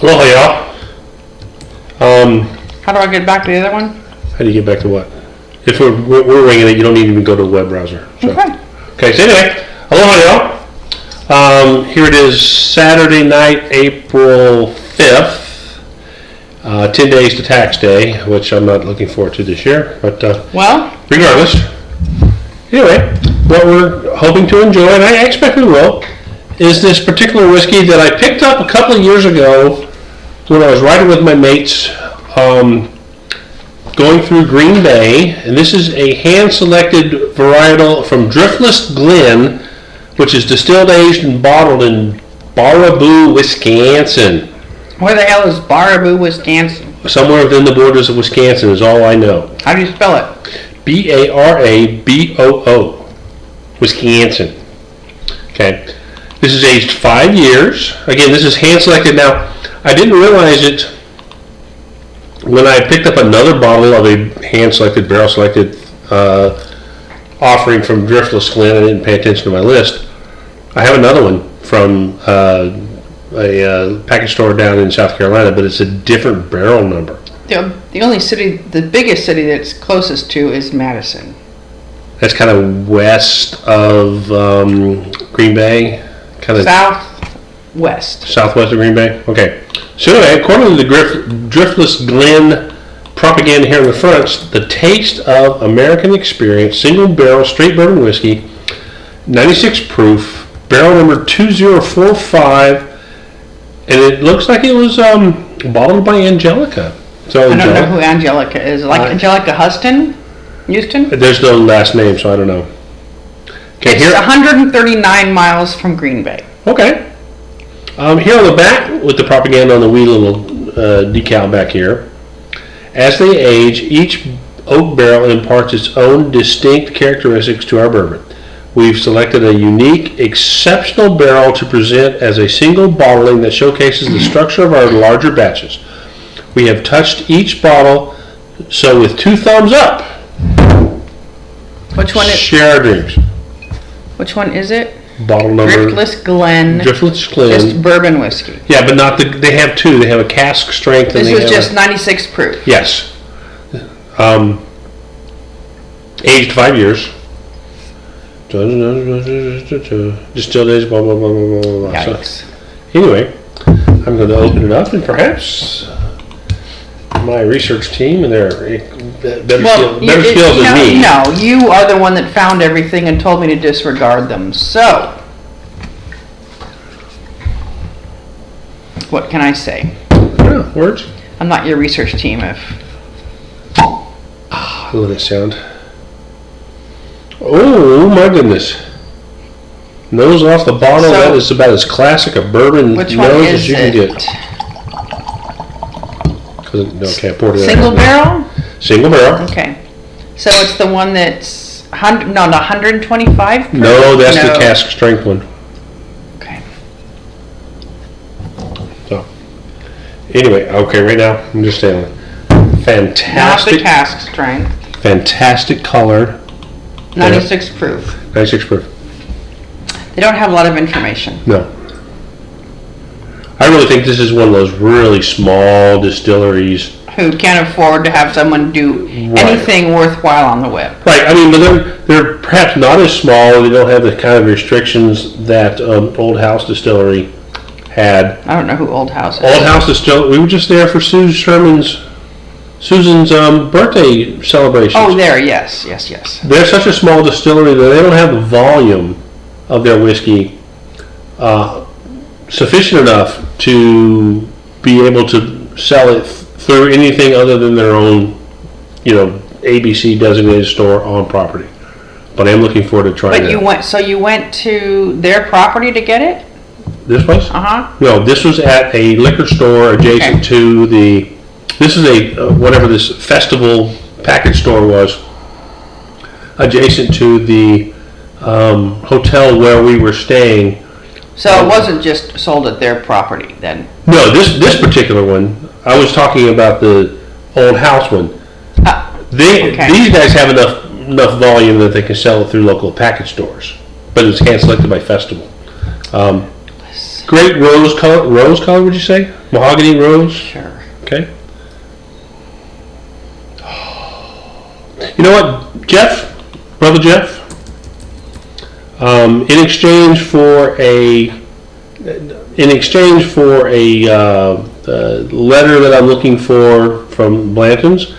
Aloha, y'all. How do I get back to the other one? How do you get back to what? If we're ringing it, you don't need to even go to the web browser. So. Okay, so anyway, aloha, y'all. Here it is, Saturday night, April 5th. 10 days to tax day, which I'm not looking forward to this year. But well, regardless. Anyway, what we're hoping to enjoy, and I expect we will, is this particular whiskey that I picked up a couple of years ago when I was riding with my mates going through Green Bay. And this is a hand-selected varietal from Driftless Glen, which is distilled, aged, and bottled in Bourbon, Wisconsin. Where the hell is Bourbon, Wisconsin? Somewhere within the borders of Wisconsin is all I know. How do you spell it? Baraboo, Wisconsin. Okay. This is aged 5 years. Again, this is hand-selected. Now, I didn't realize it when I picked up another bottle of a hand-selected, barrel-selected offering from Driftless Glen. I didn't pay attention to my list. I have another one from a package store down in South Carolina, but it's a different barrel number. The only city, the biggest city that's closest to is Madison. That's kind of west of Green Bay. Kind of southwest of Green Bay. Okay. So anyway, according to the Driftless Glen propaganda here in the front, the taste of American experience, single barrel straight bourbon whiskey, 96 proof, barrel number 2045, and it looks like it was bottled by Angelica. So I don't know who Angelica is. Like Angelica Houston? There's no last name, so I don't know. Okay, it's 139 miles from Green Bay. Okay. Here on the back, with the propaganda on the wee little decal back here, as they age, each oak barrel imparts its own distinct characteristics to our bourbon. We've selected a unique, exceptional barrel to present as a single bottling that showcases the structure of our larger batches. We have touched each bottle, so with 2 thumbs up. Which one is? Share our dreams. Which one is it? Bottle number. Driftless Glen. Driftless Glen. Just bourbon whiskey. Yeah, but not they have 2. They have a cask strength. This is just 96 proof. Yes. Aged 5 years. Distilled aged, blah, blah, blah, blah, blah, blah. So, anyway, I'm going to open it up and perhaps my research team and their better skills than me. No, you are the one that found everything and told me to disregard them. So, what can I say? Yeah, words. I'm not your research team. I love that sound. Oh my goodness. Nose off the bottle. So, that is about as classic a bourbon nose as you can get. Okay, I poured it Single barrel? Single barrel. Okay. So it's the one that's 125 proof? No, that's the cask strength one. Okay. So, anyway, okay, right now, I'm just saying, fantastic. Not the cask strength. Fantastic color. 96 proof. 96 proof. They don't have a lot of information. No. I really think this is one of those really small distilleries who can't afford to have someone do anything worthwhile on the web. Right. I mean, but they're perhaps not as small. They don't have the kind of restrictions that Old House Distillery had. I don't know who Old House is. Old House Distillery. We were just there for Susan's birthday celebration. Oh, there. Yes. They're such a small distillery that they don't have the volume of their whiskey sufficient enough to be able to sell it through anything other than their own, ABC designated store on property. But I'm looking forward to trying it. But you went to their property to get it? This place? No, this was at a liquor store adjacent to this is whatever this festival package store was, adjacent to the hotel where we were staying. So it wasn't just sold at their property then? No, this particular one, I was talking about the Old House one. These guys have enough volume that they can sell it through local package stores, but it's hand selected by festival. Great rose color, would you say? Mahogany rose? Sure. Okay. You know what, Jeff? Brother Jeff? In exchange for a letter that I'm looking for from Blanton's,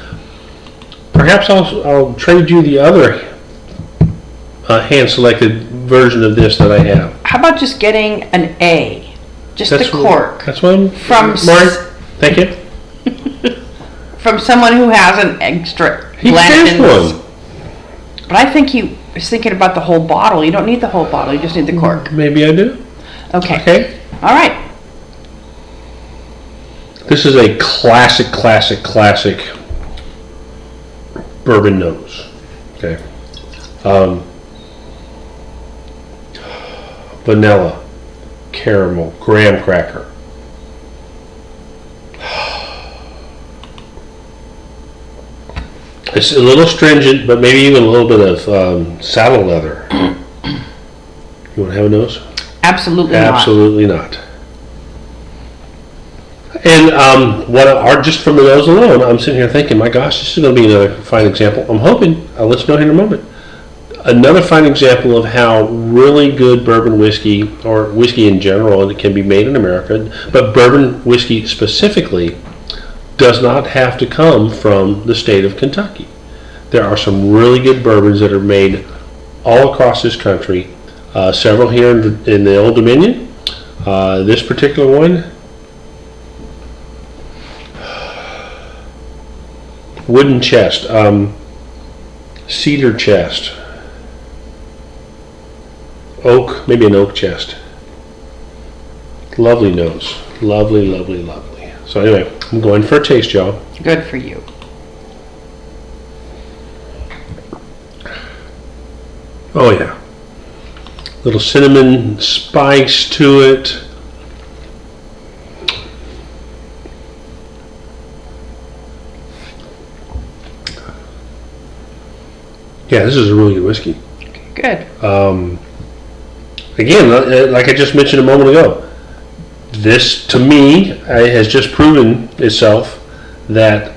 perhaps I'll trade you the other hand-selected version of this that I have. How about just getting an A? Just the cork. That's what I'm... From Mark, thank you. From someone who has an extra He finished one. But I think he was thinking about the whole bottle. You don't need the whole bottle. You just need the cork. Maybe I do. Okay. All right. This is a classic bourbon nose. Okay. Vanilla, caramel, graham cracker. It's a little stringent, but maybe even a little bit of saddle leather. You want to have a nose? Absolutely Absolutely not. And just from the nose alone, I'm sitting here thinking, my gosh, this is going to be another fine example. I'm hoping, I'll let you know here in a moment, another fine example of how really good bourbon whiskey, or whiskey in general, it can be made in America, but bourbon whiskey specifically does not have to come from the state of Kentucky. There are some really good bourbons that are made all across this country, several here in the Old Dominion. This particular one, wooden chest, cedar chest, oak, maybe an oak chest. Lovely nose, lovely. So anyway, I'm going for a taste, y'all. Good for you. Oh yeah, little cinnamon spice to it. Yeah, this is a really good whiskey. Good. Again, like I just mentioned a moment ago, this to me has just proven itself that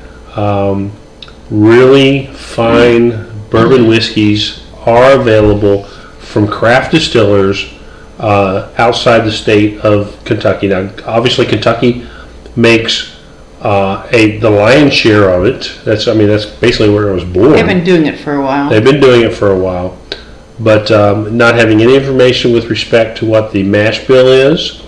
really fine bourbon whiskeys are available from craft distillers outside the state of Kentucky. Now, obviously, Kentucky makes the lion's share of it. That's basically where it was born. They've been doing it for a while. They've been doing it for a while, but not having any information with respect to what the mash bill is.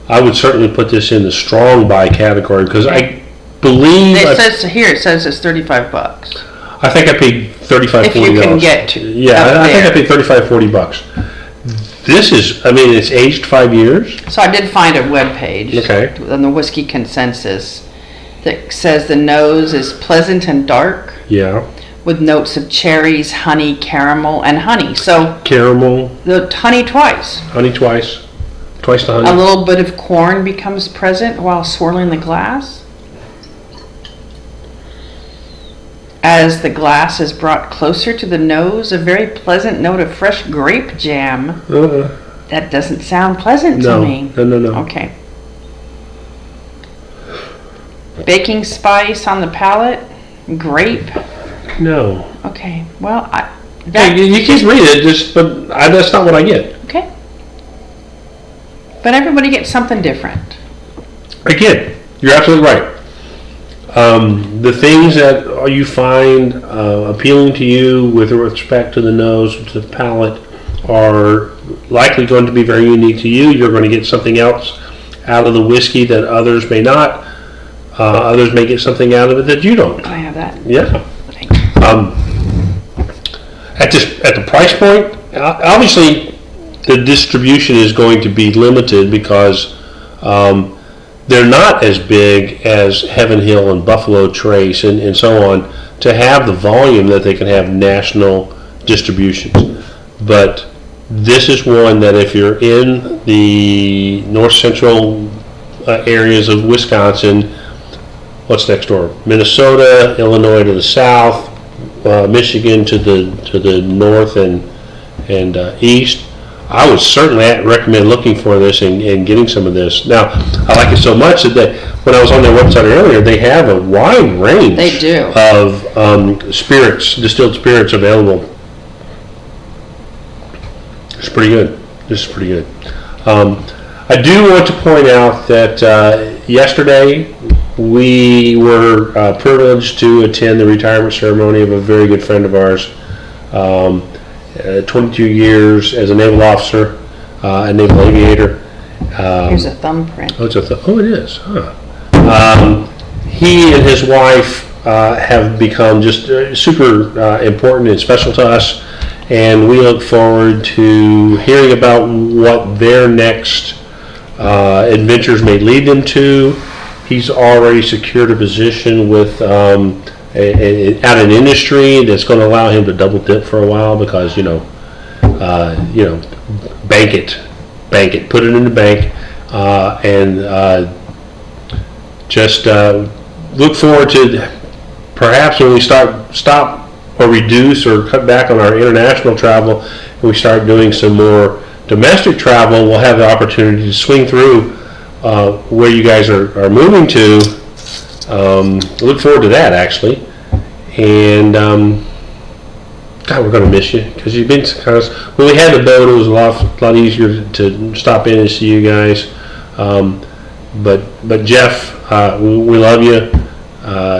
I would certainly put this in the strong buy category because I believe it says it's $35. I think I paid $35, if $40. You can get to. Yeah, I think I paid $35, $40. This is, it's aged 5 years. So I did find a web page on the Whiskey Consensus that says the nose is pleasant and dark. Yeah. With notes of cherries, honey, caramel, and honey. So caramel. The honey twice. Honey twice. Twice the honey. A little bit of corn becomes present while swirling the glass. As the glass is brought closer to the nose, a very pleasant note of fresh grape jam. That doesn't sound pleasant to me. No. Okay. Baking spice on the palate. Grape. No. Okay. Well, you keep reading it, but that's not what I get. Okay. But everybody gets something different. Again, you're absolutely right. The things that you find appealing to you with respect to the nose, to the palate, are likely going to be very unique to you. You're going to get something else out of the whiskey that others may not. Others may get something out of it that you don't. Can I have that? Yeah. At the price point, obviously the distribution is going to be limited because they're not as big as Heaven Hill and Buffalo Trace and so on to have the volume that they can have national distributions. But this is one that if you're in the north central areas of Wisconsin, what's next door? Minnesota, Illinois to the south, Michigan to the north and east. I would certainly recommend looking for this and getting some of this. Now, I like it so much that when I was on their website earlier, they have a wide range They do. of spirits, distilled spirits available. It's pretty good. This is pretty good. I do want to point out that yesterday we were privileged to attend the retirement ceremony of a very good friend of ours. 22 years as a naval officer, a naval aviator. Here's a thumbprint. Oh, it is. Huh. He and his wife have become just super important and special to us, and we look forward to hearing about what their next adventures may lead them to. He's already secured a position with at an industry that's going to allow him to double dip for a while because bank it, put it in the bank, and just look forward to perhaps when we stop or reduce or cut back on our international travel, and we start doing some more domestic travel, we'll have the opportunity to swing through where you guys are moving to. Look forward to that, actually. And God, we're going to miss you because you've been kind of. When we had the boat, it was a lot easier to stop in and see you guys. But Jeff, we love you.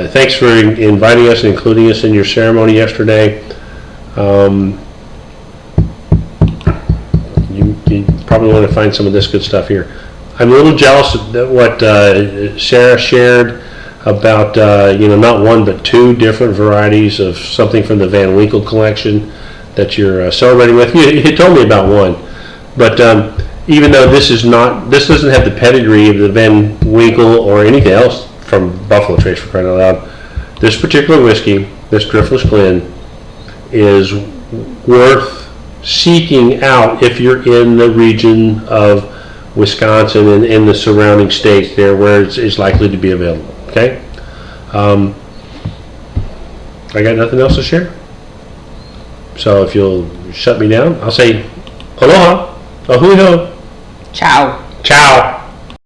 Thanks for inviting us and including us in your ceremony yesterday. You probably want to find some of this good stuff here. I'm a little jealous of what Sarah shared about not one but two different varieties of something from the Van Winkle collection that you're celebrating with. You told me about one, but even though this doesn't have the pedigree of the Van Winkle or anything else from Buffalo Trace, for crying out loud, this particular whiskey, this Driftless Glen, is worth seeking out if you're in the region of Wisconsin and in the surrounding states there where it's likely to be available. Okay? I got nothing else to share. So if you'll shut me down, I'll say aloha, ahui ho, Ciao. ciao.